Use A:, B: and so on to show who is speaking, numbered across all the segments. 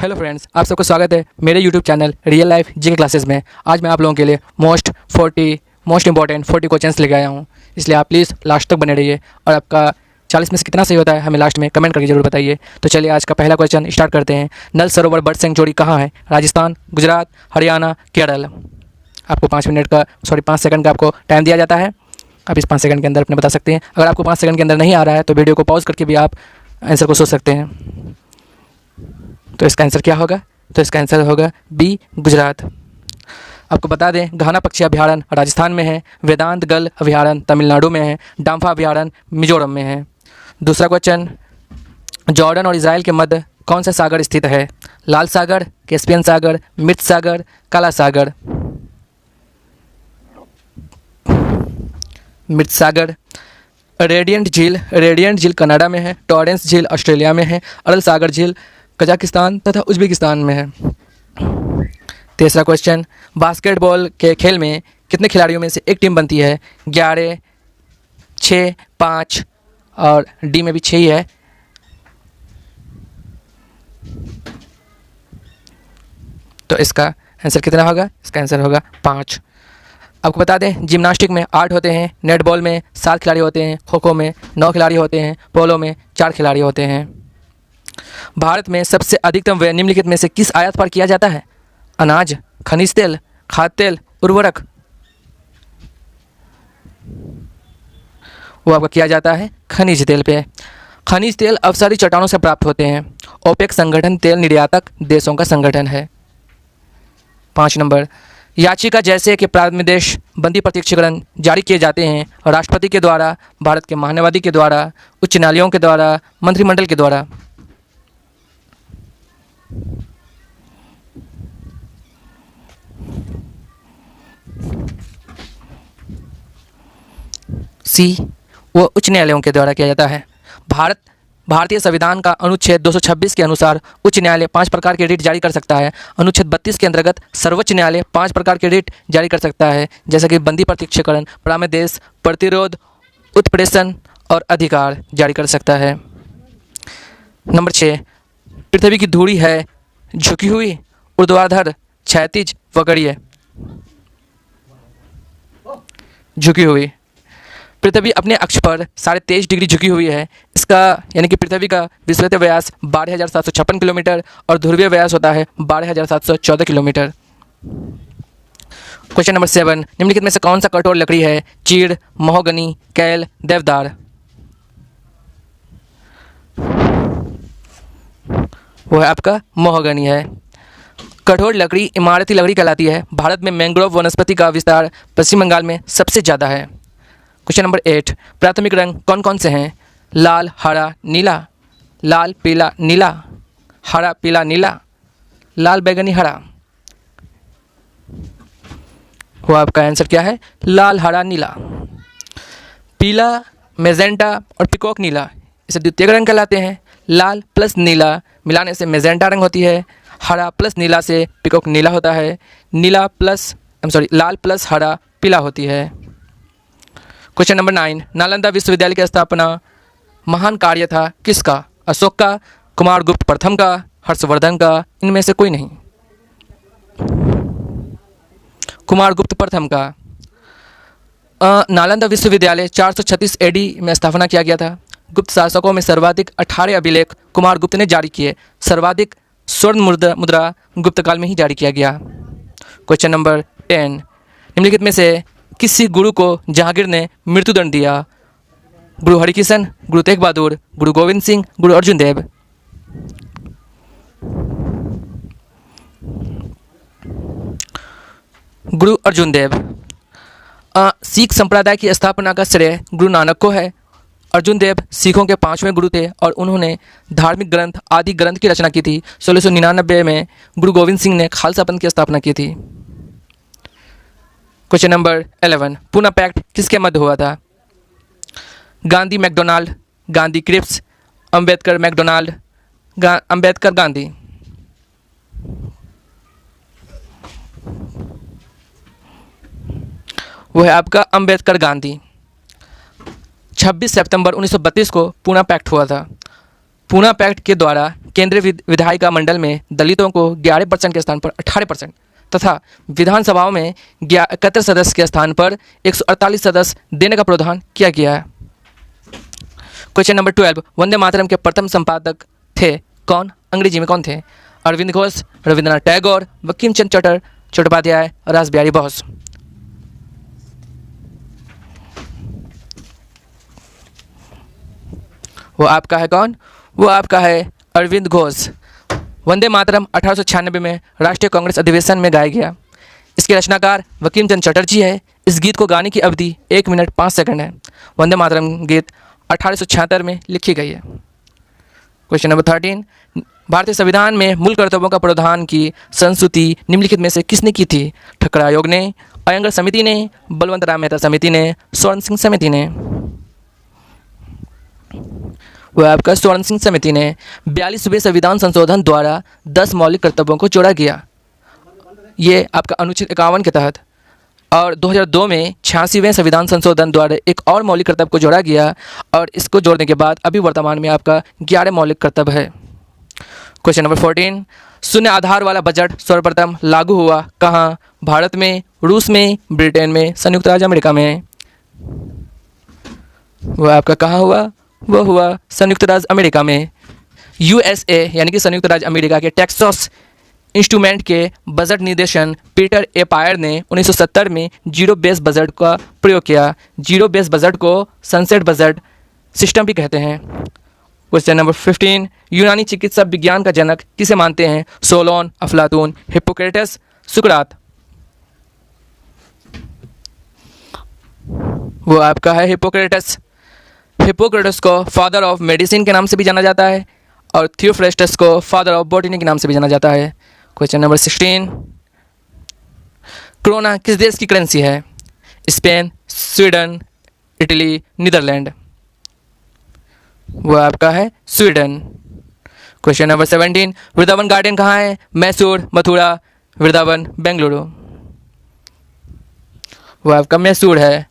A: Hello friends, आप सबको स्वागत है मेरे YouTube channel real life GK classes में। आज मैं आप लोगों के लिए मोस्ट इंपॉर्टेंट 40 क्वेश्चंस लेके आया हूँ, इसलिए आप प्लीज़ लास्ट तक बने रहिए और आपका 40 में से कितना सही होता है हमें लास्ट में कमेंट करके जरूर बताइए। तो चलिए आज का पहला क्वेश्चन स्टार्ट करते हैं। नल सरोवर बर्ड सेंचुरी कहाँ है? राजस्थान, गुजरात, हरियाणा, केरल। आपको 5 सेकंड का आपको टाइम दिया जाता है। आप इस 5 सेकंड के अंदर अपने बता सकते हैं। अगर आपको 5 सेकंड के अंदर नहीं आ रहा है तो वीडियो को पॉज करके भी आप आंसर को सोच सकते हैं। तो इसका आंसर क्या होगा? तो इसका आंसर होगा बी, गुजरात। आपको बता दें, घाना पक्षी अभयारण्य राजस्थान में है, वेदांत गल अभयारण्य तमिलनाडु में है, डाम्फा अभयारण्य मिजोरम में है। दूसरा क्वेश्चन, जॉर्डन और इजराइल के मध्य कौन सा सागर स्थित है? लाल सागर, कैस्पियन सागर, मृत सागर, काला सागर। मृत सागर। रेडियंट झील कनाडा में है, टॉरेंस झील ऑस्ट्रेलिया में है, अरल सागर झील कजाकिस्तान तथा उज्बेकिस्तान में है। तीसरा क्वेश्चन, बास्केटबॉल के खेल में कितने खिलाड़ियों में से एक टीम बनती है? 11, 6, 5 और डी में भी 6 ही है। तो इसका आंसर कितना होगा? इसका आंसर होगा 5। आपको बता दें, जिम्नास्टिक में 8 होते हैं, नेटबॉल में 7 खिलाड़ी होते हैं, खो खो में 9 खिलाड़ी होते हैं, पोलो में 4 खिलाड़ी होते हैं। भारत में सबसे अधिकतम व्यय निम्नलिखित में से किस आयात पर किया जाता है? अनाज, खनिज तेल, खाद्य तेल, उर्वरक। वो आपका किया जाता है खनिज तेल पे। खनिज तेल अवसरी चट्टानों से प्राप्त होते हैं। ओपेक संगठन तेल निर्यातक देशों का संगठन है। 5 नंबर, याचिका जैसे कि प्रादेश बंदी प्रत्यक्षीकरण जारी किए जाते हैं राष्ट्रपति के द्वारा, भारत के महान्यायवादी के द्वारा, उच्च न्यायालयों के द्वारा, मंत्रिमंडल के द्वारा। सी, वो उच्च न्यायालयों के द्वारा किया जाता है। भारतीय संविधान का अनुच्छेद 226 के अनुसार उच्च न्यायालय 5 प्रकार के रिट जारी कर सकता है। अनुच्छेद 32 के अंतर्गत सर्वोच्च न्यायालय 5 प्रकार के रिट जारी कर सकता है, जैसे कि बंदी प्रत्यक्षीकरण, प्रामेदेश, प्रतिरोध, उत्प्रेषण और अधिकार जारी कर सकता है। नंबर 6, पृथ्वी की धुरी है झुकी हुई, ऊर्ध्वाधर, क्षैतिज व गणीय। झुकी हुई। पृथ्वी अपने अक्ष पर 23.5 डिग्री झुकी हुई है। इसका यानी कि पृथ्वी का विषुवतीय व्यास 12,756 किलोमीटर और ध्रुवीय व्यास होता है 12,714 किलोमीटर। क्वेश्चन नंबर 7, निम्नलिखित में से कौन सा कठोर लकड़ी है? चीड़, महोगनी, कैल, देवदार। वो है आपका महोगनी है। कठोर लकड़ी इमारती लकड़ी कहलाती है। भारत में मैंग्रोव वनस्पति का विस्तार पश्चिम बंगाल में सबसे ज़्यादा है। क्वेश्चन नंबर 8, प्राथमिक रंग कौन कौन से हैं? लाल, हरा, नीला, लाल, पीला, नीला, हरा, पीला, नीला, लाल, बैगनी, हरा। वो आपका आंसर क्या है? लाल, हरा, नीला। पीला, मेजेंटा और पिकॉक नीला, इसे द्वितीयक रंग कहलाते हैं। लाल प्लस नीला मिलाने से मेजेंटा रंग होती है। हरा प्लस नीला से पिकॉक नीला होता है। लाल प्लस हरा पीला होती है। क्वेश्चन नंबर 9, नालंदा विश्वविद्यालय की स्थापना महान कार्य था किसका? अशोक का, कुमारगुप्त प्रथम का, हर्षवर्धन का, इनमें से कोई नहीं। कुमारगुप्त प्रथम का। नालंदा विश्वविद्यालय 436 AD में स्थापना किया गया था। गुप्त शासकों में सर्वाधिक 18 अभिलेख कुमारगुप्त ने जारी किए। सर्वाधिक स्वर्ण मुद्रा गुप्त काल में ही जारी किया गया। क्वेश्चन नंबर 10, निम्नलिखित में से किसी गुरु को जहांगीर ने मृत्युदंड दिया? गुरु हरिकिशन, गुरु तेग बहादुर, गुरु गोविंद सिंह, गुरु अर्जुन देव। गुरु अर्जुन देव। सिख संप्रदाय की स्थापना का श्रेय गुरु नानक को है। अर्जुन देव सिखों के 5वें गुरु थे और उन्होंने धार्मिक ग्रंथ आदि ग्रंथ की रचना की थी। 1699 में गुरु गोविंद सिंह ने खालसा पंथ की स्थापना की थी। क्वेश्चन नंबर 11, पूना पैक्ट किसके मध्य हुआ था? Gandhi MacDonald, Gandhi Cripps, Ambedkar MacDonald, Ambedkar Gandhi. वो है आपका अंबेडकर गांधी। 26 सितंबर 1932 को पूना पैक्ट हुआ था। पूना पैक्ट के द्वारा केंद्रीय विधायिका मंडल में दलितों को 11% के स्थान पर 18% तथा विधानसभाओं में 71 सदस्य के स्थान पर 148 सदस्य देने का प्रावधान किया गया है। क्वेश्चन नंबर 12, वंदे मातरम के प्रथम संपादक थे कौन? अंग्रेजी में कौन थे? अरविंद घोष, रविंद्रनाथ टैगोर, बंकिम चंद्र चट्टोपाध्याय, रास बिहारी बोस। वो आपका है कौन? वो आपका है अरविंद घोष। वंदे मातरम 1896 में राष्ट्रीय कांग्रेस अधिवेशन में गाया गया। इसके रचनाकार बंकिम चंद्र चटर्जी है। इस गीत को गाने की अवधि 1 मिनट 5 सेकंड है। वंदे मातरम गीत 1876 में लिखी गई है। क्वेश्चन नंबर 13, भारतीय संविधान में मूल कर्तव्यों का प्रावधान की संस्तुति निम्नलिखित में से किसने की थी? ठक्कर आयोग ने, अयंगर समिति ने, बलवंत राम मेहता समिति ने, स्वर्ण सिंह समिति ने। वह आपका स्वर्ण सिंह समिति ने। 42वें संविधान संशोधन द्वारा 10 मौलिक कर्तव्यों को जोड़ा गया। ये आपका अनुच्छेद 51 के तहत। और 2002 में 86वें संविधान संशोधन द्वारा एक और मौलिक कर्तव्य को जोड़ा गया और इसको जोड़ने के बाद अभी वर्तमान में आपका 11 मौलिक कर्तव्य है। क्वेश्चन नंबर 14, शून्य आधार वाला बजट सर्वप्रथम लागू हुआ कहाँ? भारत में, रूस में, ब्रिटेन में, संयुक्त राज्य अमेरिका में। वह आपका कहाँ हुआ? वह हुआ संयुक्त राज्य अमेरिका में। यूएसए यानी कि संयुक्त राज्य अमेरिका के टेक्सास इंस्ट्रूमेंट के बजट निर्देशन पीटर ए पायर ने 1970 में जीरो बेस बजट का प्रयोग किया। जीरो बेस बजट को सनसेट बजट सिस्टम भी कहते हैं। क्वेश्चन नंबर 15, यूनानी चिकित्सा विज्ञान का जनक किसे मानते हैं? सोलोन, अफलातून, हिप्पोक्रेटस, सुकरात। वो आपका है हिप्पोक्रेटस। हिप्पोक्रेटस को फादर ऑफ मेडिसिन के नाम से भी जाना जाता है और थियोफ्रेस्टस को फादर ऑफ बॉटनी के नाम से भी जाना जाता है। क्वेश्चन नंबर 16, क्रोना किस देश की करेंसी है? Spain, Sweden, Italy, Netherland. वह आपका है Sweden. Question number 17, Vrindavan garden कहाँ है? मैसूर, मथुरा, वृंदावन, बेंगलुरु। वह आपका मैसूर है।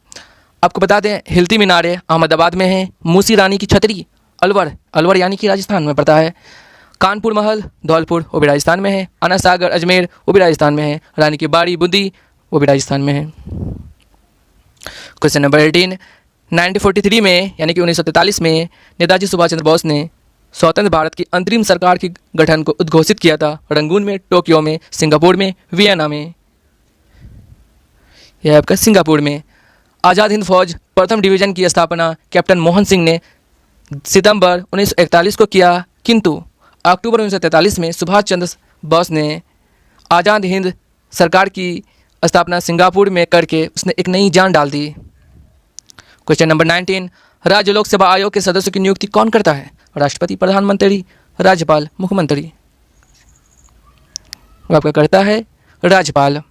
A: आपको बता दें हिलती मीनारे अहमदाबाद में है। मूसी रानी की छतरी अलवर यानी कि राजस्थान में पड़ता है। कानपुर महल धौलपुर वो भी राजस्थान में है। आना सागर अजमेर वो भी राजस्थान में है। रानी की बाड़ी बूंदी वो भी राजस्थान में है। क्वेश्चन नंबर 18, 1943 में यानी कि 1943 में नेताजी सुभाष चंद्र बोस ने स्वतंत्र भारत की अंतरिम सरकार के गठन को उद्घोषित किया था। रंगून में, टोक्यो में, सिंगापुर में, वियना में। यह आपका सिंगापुर में। आज़ाद हिंद फौज प्रथम डिवीज़न की स्थापना कैप्टन मोहन सिंह ने सितंबर 1941 को किया, किंतु अक्टूबर 1943 में सुभाष चंद्र बोस ने आज़ाद हिंद सरकार की स्थापना सिंगापुर में करके उसने एक नई जान डाल दी। क्वेश्चन नंबर 19, राज्य लोक सेवा आयोग के सदस्यों की नियुक्ति कौन करता है? राष्ट्रपति, प्रधानमंत्री, राज्यपाल, मुख्यमंत्री। वो आपका करता है राज्यपाल।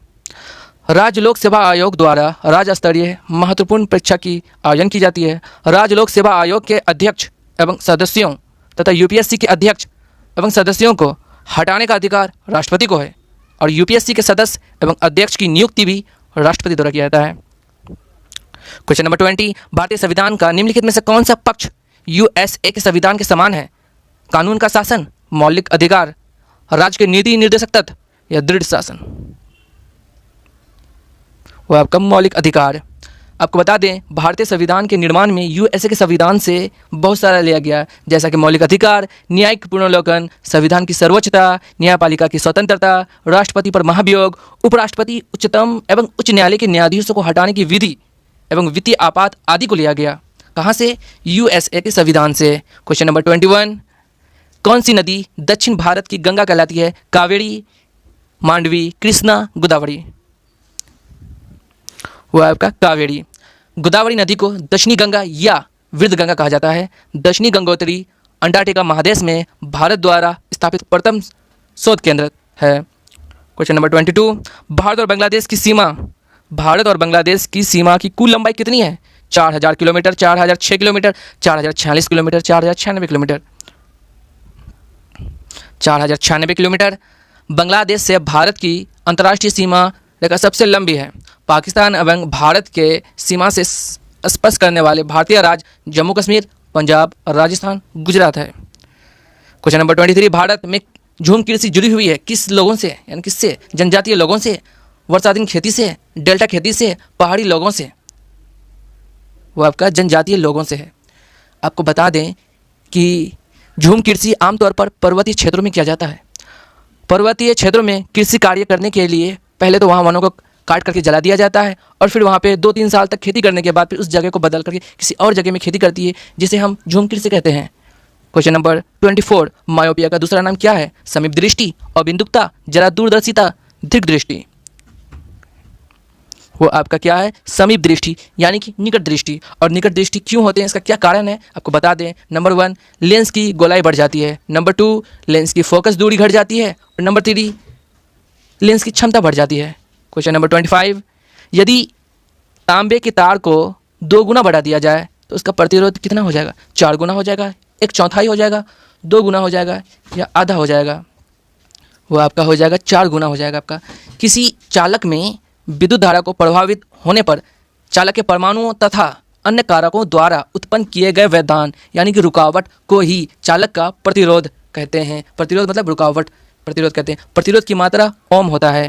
A: राज्य लोक सेवा आयोग द्वारा राज्य स्तरीय महत्वपूर्ण परीक्षा की आयोजन की जाती है। राज्य लोक सेवा आयोग के अध्यक्ष एवं सदस्यों तथा यूपीएससी के अध्यक्ष एवं सदस्यों को हटाने का अधिकार राष्ट्रपति को है और यूपीएससी के सदस्य एवं अध्यक्ष की नियुक्ति भी राष्ट्रपति द्वारा किया जाता है। क्वेश्चन नंबर 20, भारतीय संविधान का निम्नलिखित में से कौन सा पक्ष यूएसए के संविधान के समान है? कानून का शासन, मौलिक अधिकार, राज्य के नीति निर्देशक तत्व या दृढ़ शासन। वह आपका मौलिक अधिकार। आपको बता दें भारतीय संविधान के निर्माण में यूएसए के संविधान से बहुत सारा लिया गया, जैसा कि मौलिक अधिकार, न्यायिक पुनर्वलोकन, संविधान की सर्वोच्चता, न्यायपालिका की स्वतंत्रता, राष्ट्रपति पर महाभियोग, उपराष्ट्रपति, उच्चतम एवं उच्च न्यायालय के न्यायाधीशों को हटाने की विधि एवं वित्तीय आपात आदि को लिया गया। कहाँ से? यूएसए के संविधान से। क्वेश्चन नंबर 21, कौन सी नदी दक्षिण भारत की गंगा कहलाती है? कावेरी, मांडवी, कृष्णा, गोदावरी। वह आपका कावेरी। गोदावरी नदी को दक्षिणी गंगा या वृद्ध गंगा कहा जाता है। दक्षिणी गंगोत्री अंटार्कटिका महादेश में भारत द्वारा स्थापित प्रथम शोध केंद्र है। क्वेश्चन नंबर 22, भारत और बांग्लादेश की सीमा की कुल लंबाई कितनी है? 4000 kilometre, 4006 kilometre, 4046 kilometre, 4096 kilometre. 4096 kilometre. Bangladesh से भारत की अंतर्राष्ट्रीय सीमा रेखा सबसे लंबी है। पाकिस्तान एवं भारत के सीमा से स्पर्श करने वाले भारतीय राज्य जम्मू कश्मीर, पंजाब, राजस्थान, गुजरात है। क्वेश्चन नंबर 23, भारत में झूम कृषि जुड़ी हुई है किस लोगों से, यानी किससे? जनजातीय लोगों से, वर्षाधीन खेती से, डेल्टा खेती से, पहाड़ी लोगों से। वो आपका जनजातीय लोगों से है। आपको बता दें कि झूम कृषि आमतौर पर पर्वतीय क्षेत्रों में किया जाता है। पर्वतीय क्षेत्रों में कृषि कार्य करने के लिए पहले तो वहाँ वनों को काट करके जला दिया जाता है और फिर वहाँ पे 2-3 साल तक खेती करने के बाद फिर उस जगह को बदल करके किसी और जगह में खेती करती है, जिसे हम झूम कृषि कहते हैं। क्वेश्चन नंबर 24, मायोपिया का दूसरा नाम क्या है? समीप दृष्टि, अबिंदुकता, जरा दूरदर्शिता, दीर्घ दृष्टि। वो आपका क्या है? समीप दृष्टि यानी कि निकट दृष्टि। और निकट दृष्टि क्यों होते हैं, इसका क्या कारण है, आपको बता दें। नंबर 1, लेंस की गोलाई बढ़ जाती है। नंबर 2, लेंस की फोकस दूरी घट जाती है। और नंबर 3, लेंस की क्षमता बढ़ जाती है। क्वेश्चन नंबर 25, यदि तांबे के तार को 2 गुना बढ़ा दिया जाए तो उसका प्रतिरोध कितना हो जाएगा? 4 गुना हो जाएगा, 1/4 हो जाएगा, 2 गुना हो जाएगा या आधा हो जाएगा? वो आपका हो जाएगा 4 गुना हो जाएगा आपका। किसी चालक में विद्युत धारा को प्रभावित होने पर चालक के परमाणुओं तथा अन्य कारकों द्वारा उत्पन्न किए गए व्यवधान यानी कि रुकावट को ही चालक का प्रतिरोध कहते हैं। प्रतिरोध मतलब रुकावट, प्रतिरोध कहते हैं। प्रतिरोध की मात्रा ओम होता है।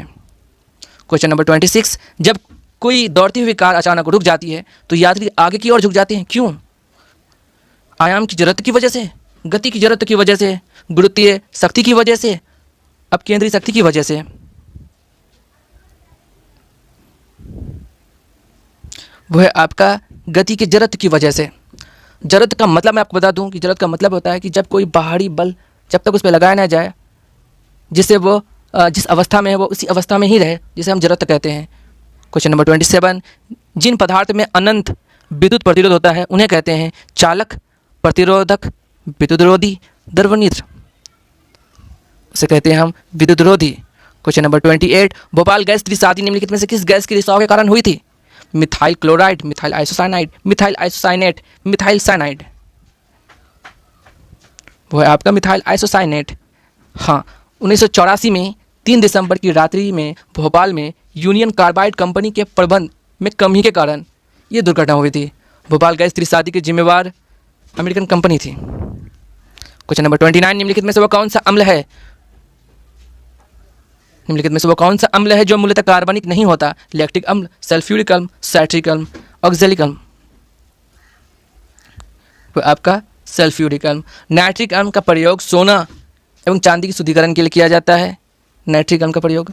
A: क्वेश्चन नंबर 26, जब कोई दौड़ती हुई कार अचानक रुक जाती है तो यात्री आगे की ओर झुक जाते हैं, क्यों? आयाम की जरूरत की वजह से, गति की जरूरत की वजह से, गुरुत्वीय शक्ति की वजह से, अपकेंद्री शक्ति की वजह से। वो है आपका गति की जरूरत की वजह से। जरूरत का मतलब मैं आपको बता दूं कि जरूरत का मतलब होता है कि जब कोई बाहरी बल जब तक उस पर लगाया ना जाए, जिससे वो जिस अवस्था में है वो उसी अवस्था में ही रहे, जिसे हम जरूरत कहते हैं। क्वेश्चन नंबर 27, जिन पदार्थ में अनंत विद्युत प्रतिरोध होता है उन्हें कहते हैं चालक, प्रतिरोधक, विद्युतरोधी, द्रवनित्र। उसे कहते हैं हम विद्युतरोधी। क्वेश्चन नंबर 28, भोपाल गैस त्रिसादी निम्नलिखित में से किस गैस के रिसाव के कारण हुई थी? Methyl chloride, methyl isocyanide, methyl isocyanate, methyl cyanide. वो है आपका मिथाइल आइसोसाइनेट। हाँ, 1984 में 3 दिसंबर की रात्रि में भोपाल में यूनियन कार्बाइड कंपनी के प्रबंध में कमी के कारण ये दुर्घटना हुई थी। भोपाल गैस त्रिसादी की जिम्मेवार अमेरिकन कंपनी थी। क्वेश्चन नंबर 29, निम्नलिखित में से वो कौन सा अम्ल है? निम्नलिखित में से वो कौन सा अम्ल है जो मूलतः कार्बनिक नहीं होता? लैक्टिक अम्ल, सल्फ्यूरिक अम्ल, साइट्रिक अम्ल, ऑक्सैलिक अम्ल। वो आपका सल्फ्यूरिक अम्ल। नाइट्रिक अम्ल का प्रयोग सोना एवं चांदी की शुद्धिकरण के लिए किया जाता है। नाइट्रिक अम्ल का प्रयोग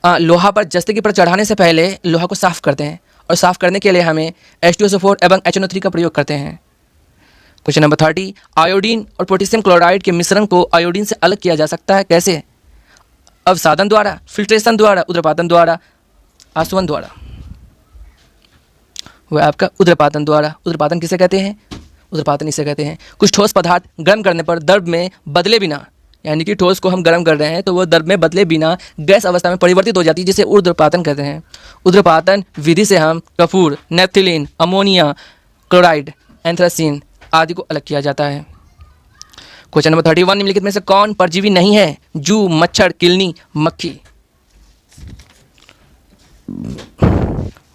A: लोहा पर जस्ते पर चढ़ाने से पहले लोहा को साफ करते हैं और साफ करने के लिए हमें H2SO4 एवं HNO3 का प्रयोग करते हैं। क्वेश्चन नंबर 30, आयोडीन और पोटेशियम क्लोराइड के मिश्रण को आयोडीन से अलग किया जा सकता है, कैसे? अवसादन द्वारा, फिल्ट्रेशन द्वारा, उद्रपातन द्वारा, आसवन द्वारा। वह आपका उद्रपातन द्वारा। उद्रपातन किसे कहते हैं? उद्रपातन इसे कहते हैं कुछ ठोस पदार्थ गर्म करने पर द्रव में बदले बिना, यानी कि ठोस को हम गर्म कर रहे हैं तो वो द्रव में बदले बिना गैस अवस्था में परिवर्तित हो जाती है, जिसे उर्ध्वपातन कहते हैं। उर्ध्वपातन विधि से हम कपूर, नेफ्थिलीन, अमोनिया क्लोराइड, एंथ्रासीन आदि को अलग किया जाता है। क्वेश्चन नंबर 31, निम्नलिखित में से कौन परजीवी नहीं है? जू, मच्छर, किलनी, मक्खी।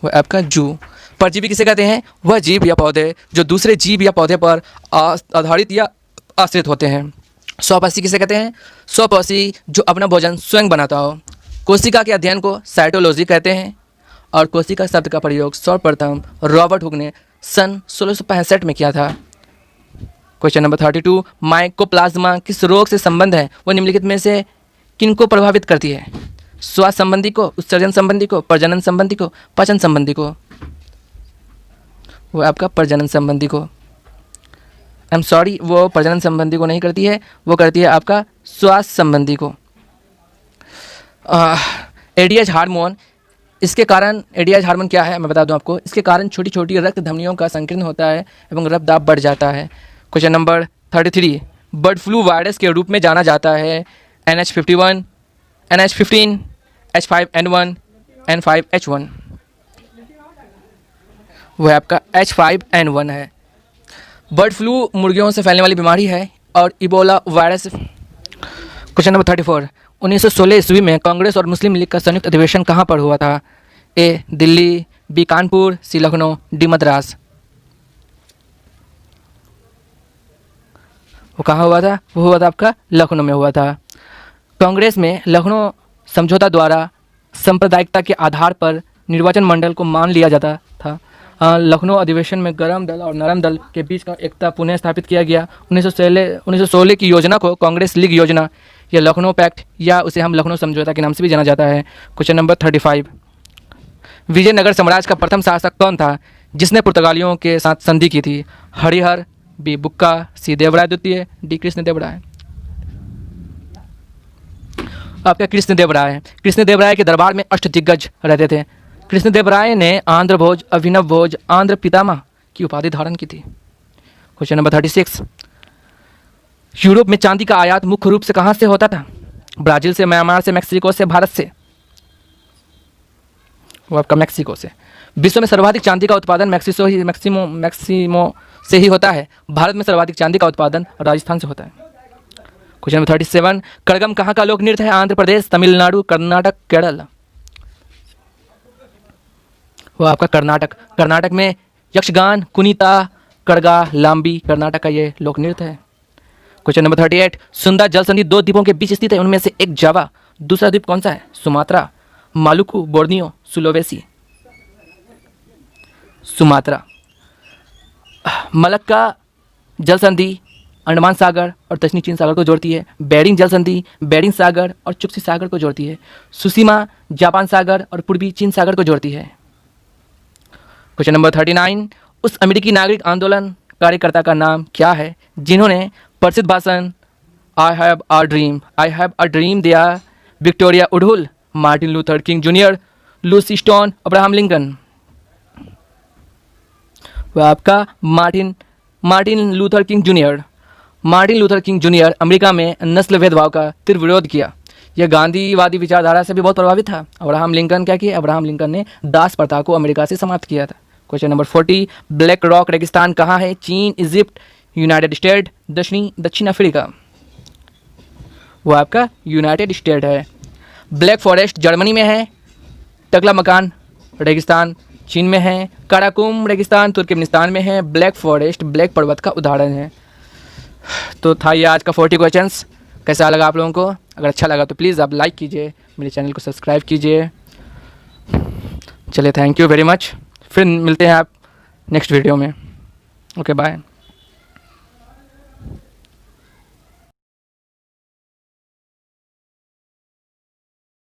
A: वह आपका जू। परजीवी किसे कहते हैं? वह जीव या पौधे जो दूसरे जीव या पौधे पर आधारित या आश्रित होते हैं। स्वपसी किसे कहते हैं? स्वपसी जो अपना भोजन स्वयं बनाता हो। कोशिका के अध्ययन को साइटोलॉजी कहते हैं और कोशिका शब्द का प्रयोग सर्वप्रथम रॉबर्ट हुक ने सन 1665 में किया था। क्वेश्चन नंबर 32, माइकोप्लाज्मा किस रोग से संबंध है? वो निम्नलिखित में से किनको प्रभावित करती है? स्वास्थ्य संबंधी को, उत्सर्जन संबंधी को, प्रजनन संबंधी को, पाचन संबंधी को। वो आपका प्रजनन संबंधी को। आई एम सॉरी, वो प्रजनन संबंधी को नहीं करती है, वो करती है आपका स्वास्थ्य संबंधी को। एडीएच हार्मोन, इसके कारण एडीएच हार्मोन क्या है मैं बता दूं आपको। इसके कारण छोटी छोटी रक्त धमनियों का संकीर्ण होता है एवं रक्तदाब बढ़ जाता है। Question number 33, bird flu virus के रूप में जाना जाता है NH51, NH15, H5N1, N5H1। वह आपका H5N1 है। बर्ड फ्लू मुर्गियों से फैलने वाली बीमारी है और इबोला वायरस। क्वेश्चन नंबर 34, 1916 ईस्वी में कांग्रेस और मुस्लिम लीग का संयुक्त अधिवेशन कहाँ पर हुआ था? ए दिल्ली, बी कानपुर, सी लखनऊ, डी मद्रास। वो कहाँ हुआ था? वो हुआ था आपका लखनऊ में हुआ था। कांग्रेस में लखनऊ समझौता द्वारा सांप्रदायिकता के आधार पर निर्वाचन मंडल को मान लिया जाता था। लखनऊ अधिवेशन में गर्म दल और नरम दल के बीच का एकता पुनः स्थापित किया गया। 1916 की योजना को कांग्रेस लीग योजना या लखनऊ पैक्ट या उसे हम लखनऊ समझौता के नाम से भी जाना जाता है। क्वेश्चन नंबर 35, विजयनगर साम्राज्य का प्रथम शासक कौन था जिसने पुर्तगालियों के साथ संधि की थी? हरिहर, बी बुक्का, सी देवराय द्वितीय, डी कृष्णदेवराय। आपका कृष्णदेवराय। कृष्णदेवराय के दरबार में अष्टदिग्गज रहते थे। कृष्णदेवराय ने आंध्र भोज, अभिनव भोज, आंध्र पितामह की उपाधि धारण की थी। क्वेश्चन नंबर 36, यूरोप में चांदी का आयात मुख्य रूप से कहाँ से होता था? ब्राजील से, म्यांमार से, मैक्सिको से, भारत से। वो आपका मैक्सिको से। विश्व में सर्वाधिक चांदी का उत्पादन मैक्सिमो से ही होता है। भारत में सर्वाधिक चांदी का उत्पादन राजस्थान से होता है। क्वेश्चन नंबर 37, कड़गम कहाँ का लोक नृत्य है? आंध्र प्रदेश, तमिलनाडु, कर्नाटक, केरल। वो आपका कर्नाटक। कर्नाटक में यक्षगान, कुनीता, कड़गा, लांबी कर्नाटक का ये लोक नृत्य है। क्वेश्चन नंबर 38, सुंदर जल संधि दो द्वीपों के बीच स्थित है, उनमें से एक जावा, दूसरा द्वीप कौन सा है? Sumatra, Maluku, Borneo, Sulawesi. Sumatra. Malacca जल संधि अंडमान सागर और दक्षिणी चीन सागर को जोड़ती है। बेरिंग जल संधि बेरिंग सागर और चुक्सी सागर को जोड़ती है। सुसीमा जापान सागर और पूर्वी चीन सागर को जोड़ती है। क्वेश्चन नंबर 39, उस अमेरिकी नागरिक आंदोलन कार्यकर्ता का नाम क्या है जिन्होंने प्रसिद्ध भाषण आई हैव अ ड्रीम दिया? Victoria Woodhull, Martin Luther King Junior, Lucy Stone, Abraham Lincoln. वह आपका Martin Luther King Junior. Martin Luther King Junior America में नस्ल भेदभाव का तीव्र विरोध किया। यह गांधीवादी विचारधारा से भी बहुत प्रभावित था। अब्राहम लिंकन क्या किया? अब्राहम लिंकन ने दास प्रथा को अमेरिका से समाप्त किया था। क्वेश्चन नंबर 40, ब्लैक रॉक रेगिस्तान कहाँ है? चीन, इजिप्ट, यूनाइटेड स्टेट, दक्षिण अफ्रीका। वो आपका यूनाइटेड स्टेट है। ब्लैक फॉरेस्ट जर्मनी में है। टकला मकान रेगिस्तान चीन में है। काराकुम रेगिस्तान तुर्कमेनिस्तान में है। ब्लैक फॉरेस्ट ब्लैक पर्वत का उदाहरण है। तो था ये आज का 40 क्वेश्चंस। कैसा लगा आप लोगों को? अगर अच्छा लगा तो प्लीज़ आप लाइक कीजिए, मेरे चैनल को सब्सक्राइब कीजिए। चलिए, थैंक यू वेरी मच। फिर मिलते हैं आप नेक्स्ट वीडियो में। Okay, bye.